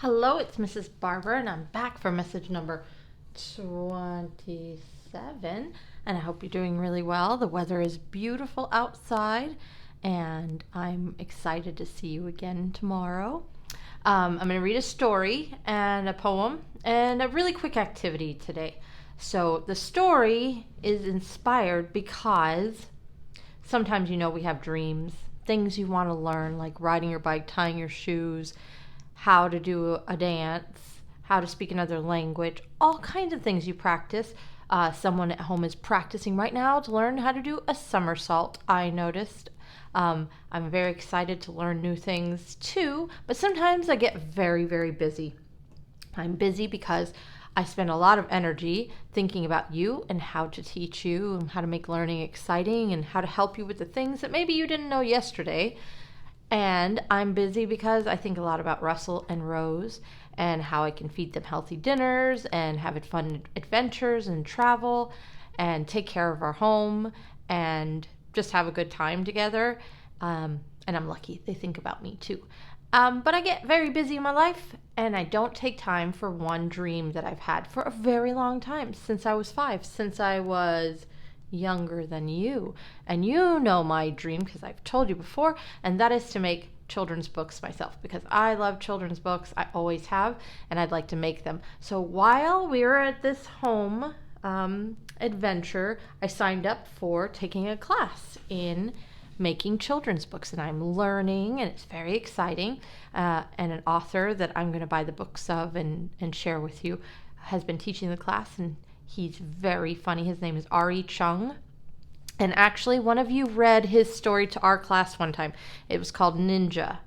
Hello, it's Mrs. Barber, and I'm back for message number 27. And I hope you're doing really well. The weather is beautiful outside, and I'm excited to see you again tomorrow. I'm going to read a story and a poem and a really quick activity today. So, the story is inspired because sometimes we have dreams, things you want to learn, like riding your bike, tying your shoes, how to do a dance, how to speak another language, all kinds of things you practice. Someone at home is practicing right now to learn how to do a somersault, I noticed. I'm very excited to learn new things too, but sometimes I get very, very busy. I'm busy because I spend a lot of energy thinking about you and how to teach you and how to make learning exciting and how to help you with the things that maybe you didn't know yesterday. And I'm busy because I think a lot about Russell and Rose and how I can feed them healthy dinners and have fun adventures and travel and take care of our home and just have a good time together. And I'm lucky they think about me too. But I get very busy in my life and I don't take time for one dream that I've had for a very long time, since I was 5, since I was younger than you. And you know my dream because I've told you before, and that is to make children's books myself because I love children's books. I always have, and I'd like to make them. So while we were at this home adventure, I signed up for taking a class in making children's books, and I'm learning, and it's very exciting. And an author that I'm going to buy the books of and share with you has been teaching the class, and he's very funny. His name is Ari Chung. And actually, one of you read his story to our class one time. It was called Ninja.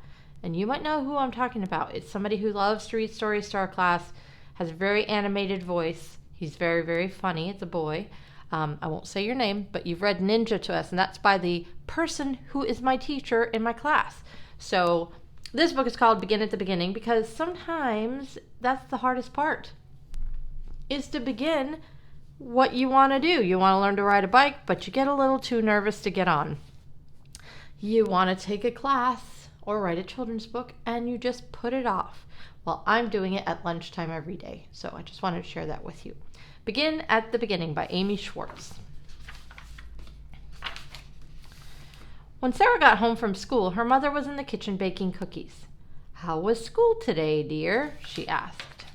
And you might know who I'm talking about. It's somebody who loves to read stories to our class, has a very animated voice. He's very, very funny. It's a boy. I won't say your name, but you've read Ninja to us, and that's by the person who is my teacher in my class. So this book is called Begin at the Beginning because sometimes that's the hardest part, is to begin what you want to do. You want to learn to ride a bike, but you get a little too nervous to get on. You want to take a class or write a children's book, and you just put it off. Well, I'm doing it at lunchtime every day, so I just wanted to share that with you. Begin at the Beginning by Amy Schwartz. When Sarah got home from school, her mother was in the kitchen baking cookies. "How was school today, dear?" she asked.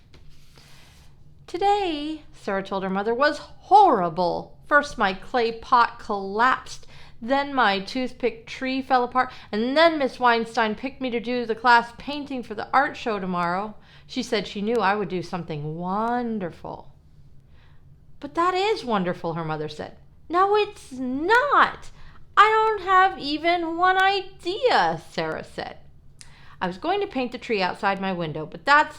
"Today," Sarah told her mother, "was horrible. First my clay pot collapsed, then my toothpick tree fell apart, and then Miss Weinstein picked me to do the class painting for the art show tomorrow. She said she knew I would do something wonderful." "But that is wonderful," her mother said. "No, it's not. I don't have even one idea," Sarah said. "I was going to paint the tree outside my window, but that's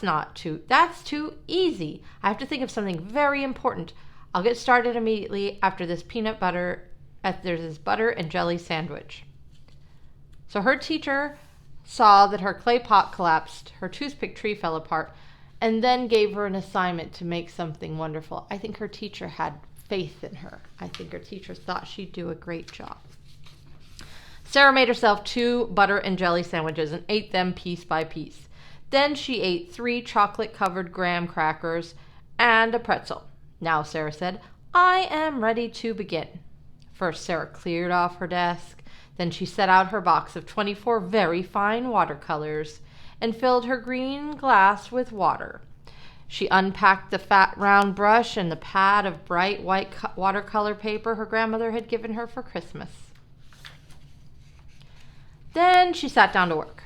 too easy. I have to think of something very important. I'll get started immediately after this there's this butter and jelly sandwich." So her teacher saw that her clay pot collapsed, her toothpick tree fell apart, and then gave her an assignment to make something wonderful. I think her teacher had faith in her. I think her teacher thought she'd do a great job. Sarah made herself 2 butter and jelly sandwiches and ate them piece by piece. Then she ate 3 chocolate-covered graham crackers and a pretzel. "Now," Sarah said, "I am ready to begin." First, Sarah cleared off her desk. Then she set out her box of 24 very fine watercolors and filled her green glass with water. She unpacked the fat round brush and the pad of bright white watercolor paper her grandmother had given her for Christmas. Then she sat down to work.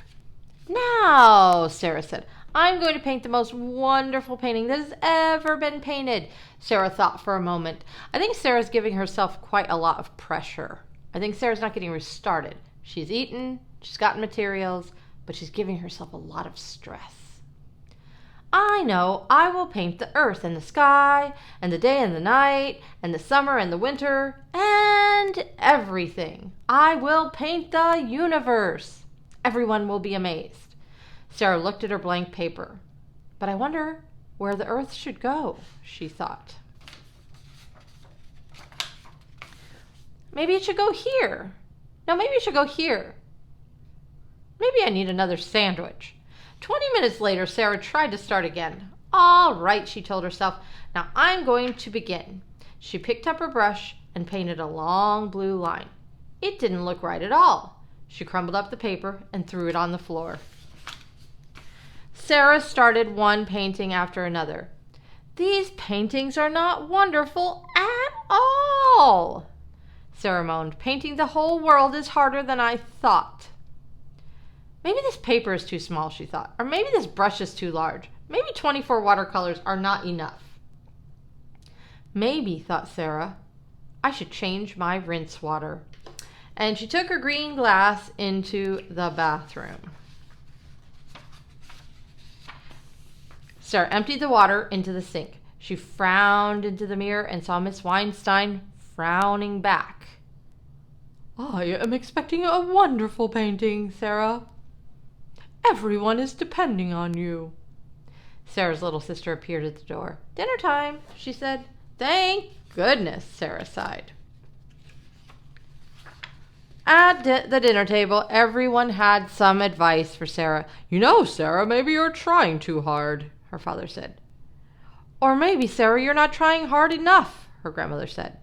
"Now," Sarah said, "I'm going to paint the most wonderful painting that has ever been painted." Sarah thought for a moment. I think Sarah's giving herself quite a lot of pressure. I think Sarah's not getting restarted. She's eaten, she's gotten materials, but she's giving herself a lot of stress. "I know, I will paint the earth and the sky and the day and the night and the summer and the winter and everything. I will paint the universe. Everyone will be amazed." Sarah looked at her blank paper. "But I wonder where the earth should go," she thought. "Maybe it should go here. No, maybe it should go here. Maybe I need another sandwich." 20 minutes later, Sarah tried to start again. All right, she told herself. Now I'm going to begin. She picked up her brush and painted a long blue line. It didn't look right at all. She crumpled up the paper and threw it on the floor. Sarah started one painting after another. These paintings are not wonderful at all, Sarah moaned. Painting the whole world is harder than I thought. Maybe this paper is too small, she thought. Or maybe this brush is too large. Maybe 24 watercolors are not enough. Maybe, thought Sarah, I should change my rinse water. And she took her green glass into the bathroom. Sarah emptied the water into the sink. She frowned into the mirror and saw Miss Weinstein frowning back. I am expecting a wonderful painting, Sarah. Everyone is depending on you. Sarah's little sister appeared at the door. Dinner time, she said. Thank goodness, Sarah sighed. At the dinner table, everyone had some advice for Sarah. You know, Sarah, maybe you're trying too hard, her father said. Or maybe, Sarah, you're not trying hard enough, her grandmother said.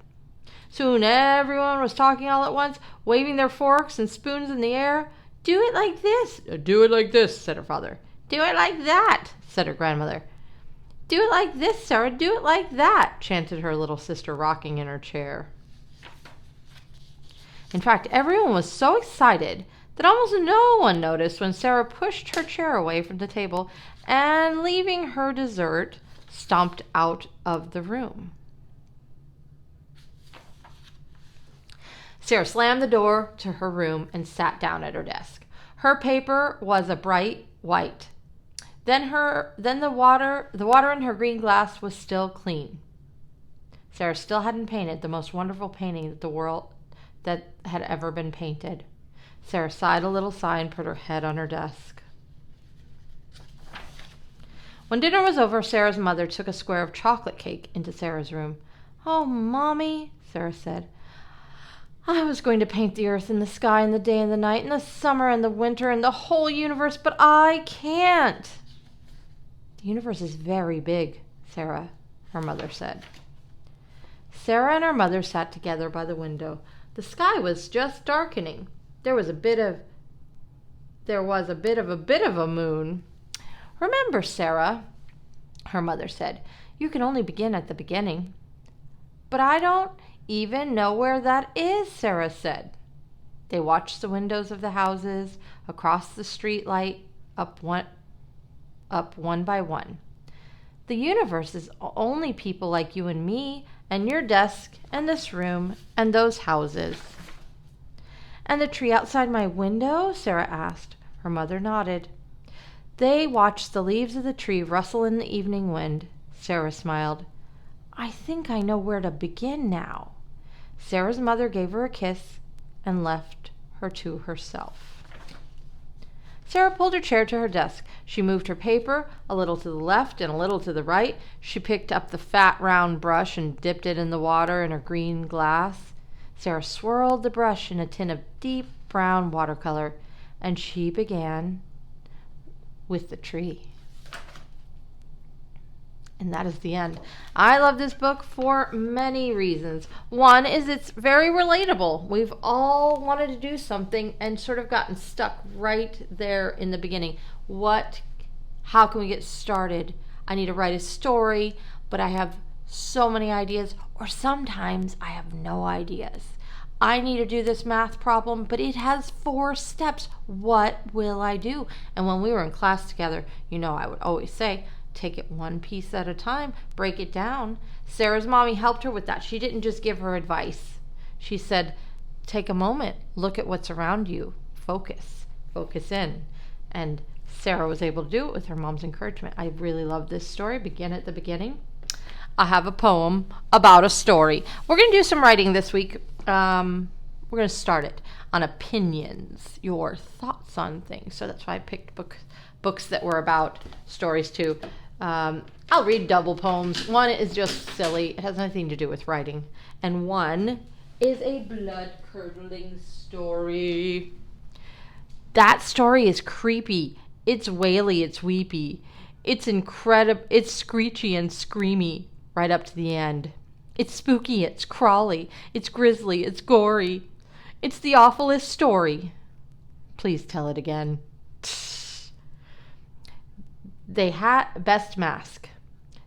Soon everyone was talking all at once, waving their forks and spoons in the air. Do it like this. Do it like this, said her father. Do it like that, said her grandmother. Do it like this, Sarah. Do it like that, chanted her little sister, rocking in her chair. In fact, everyone was so excited that almost no one noticed when Sarah pushed her chair away from the table and, leaving her dessert, stomped out of the room. Sarah slammed the door to her room and sat down at her desk. Her paper was a bright white. Then the water in her green glass was still clean. Sarah still hadn't painted the most wonderful painting that had ever been painted. Sarah sighed a little sigh and put her head on her desk. When dinner was over, Sarah's mother took a square of chocolate cake into Sarah's room. Oh, Mommy, Sarah said, I was going to paint the earth and the sky and the day and the night and the summer and the winter and the whole universe, but I can't. The universe is very big, Sarah, her mother said. Sarah and her mother sat together by the window. The sky was just darkening. There was a bit of a moon. Remember, Sarah, her mother said, you can only begin at the beginning. But I don't even know where that is, Sarah said. They watched the windows of the houses across the street light up one by one. The universe is only people like you and me and your desk and this room and those houses. And the tree outside my window? Sarah asked. Her mother nodded. They watched the leaves of the tree rustle in the evening wind. Sarah smiled. I think I know where to begin now. Sarah's mother gave her a kiss and left her to herself. Sarah pulled her chair to her desk. She moved her paper a little to the left and a little to the right. She picked up the fat round brush and dipped it in the water in her green glass. Sarah swirled the brush in a tin of deep brown watercolor, and she began with the tree. And that is the end. I love this book for many reasons. One is it's very relatable. We've all wanted to do something and sort of gotten stuck right there in the beginning. How can we get started? I need to write a story, but I have so many ideas, or sometimes I have no ideas. I need to do this math problem, but it has 4 steps. What will I do? And when we were in class together, I would always say, take it one piece at a time, break it down. Sarah's mommy helped her with that. She didn't just give her advice. She said, take a moment, look at what's around you, focus in. And Sarah was able to do it with her mom's encouragement. I really love this story. Begin at the beginning. I have a poem about a story. We're going to do some writing this week. We're going to start it on opinions, your thoughts on things. So that's why I picked books that were about stories too. I'll read double poems. One is just silly. It has nothing to do with writing. And one is a blood-curdling story. That story is creepy. It's waily, it's weepy. It's incredible, it's screechy and screamy right up to the end. It's spooky, it's crawly, it's grisly, it's gory. It's the awfulest story. Please tell it again. They had best mask.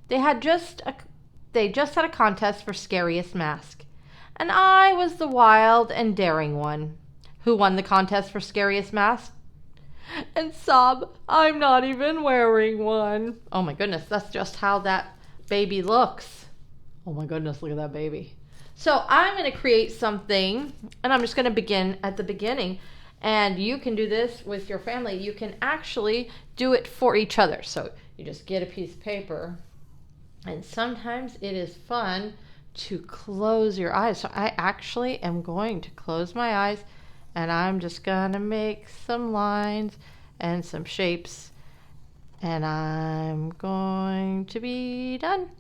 They just had a contest for scariest mask. And I was the wild and daring one. Who won the contest for scariest mask? And sob, I'm not even wearing one. Oh my goodness, that's just how that baby looks. Oh my goodness, look at that baby. So I'm going to create something, and I'm just going to begin at the beginning. And you can do this with your family. You can actually do it for each other. So you just get a piece of paper, and sometimes it is fun to close your eyes. So I actually am going to close my eyes, and I'm just going to make some lines and some shapes, and I'm going to be done.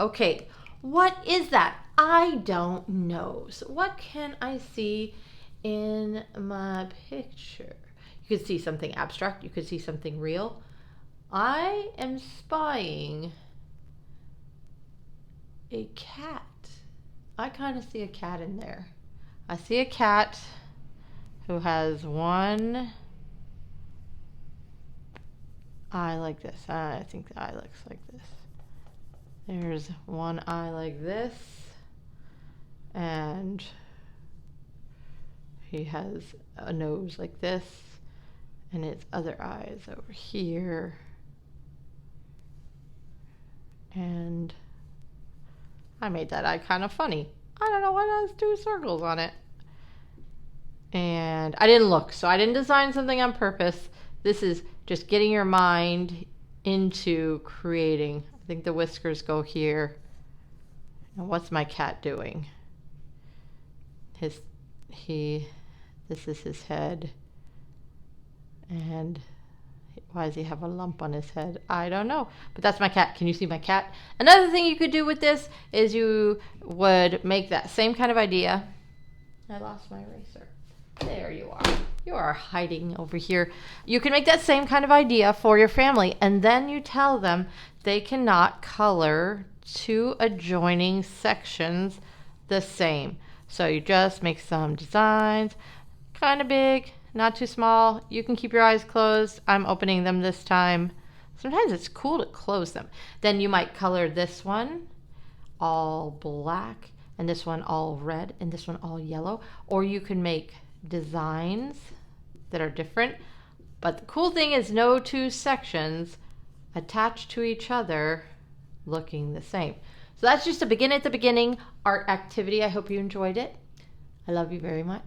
Okay, what is that? I don't know. So what can I see in my picture? You could see something abstract. You could see something real. I am spying a cat. I kind of see a cat in there. I see a cat who has one eye like this. I think the eye looks like this. There's one eye like this, and he has a nose like this, and his other eye is over here. And I made that eye kind of funny. I don't know why it has two circles on it. And I didn't look, so I didn't design something on purpose. This is just getting your mind into creating. I think the whiskers go here. Now what's my cat doing? This is his head. And why does he have a lump on his head? I don't know. But that's my cat. Can you see my cat? Another thing you could do with this is you would make that same kind of idea. I lost my eraser. There you are. You are hiding over here. You can make that same kind of idea for your family, and then you tell them they cannot color two adjoining sections the same. So you just make some designs, kind of big, not too small. You can keep your eyes closed. I'm opening them this time. Sometimes it's cool to close them. Then you might color this one all black, and this one all red, and this one all yellow. Or you can make designs that are different. But the cool thing is no two sections attached to each other looking the same. So that's just a begin at the beginning art activity. I hope you enjoyed it. I love you very much.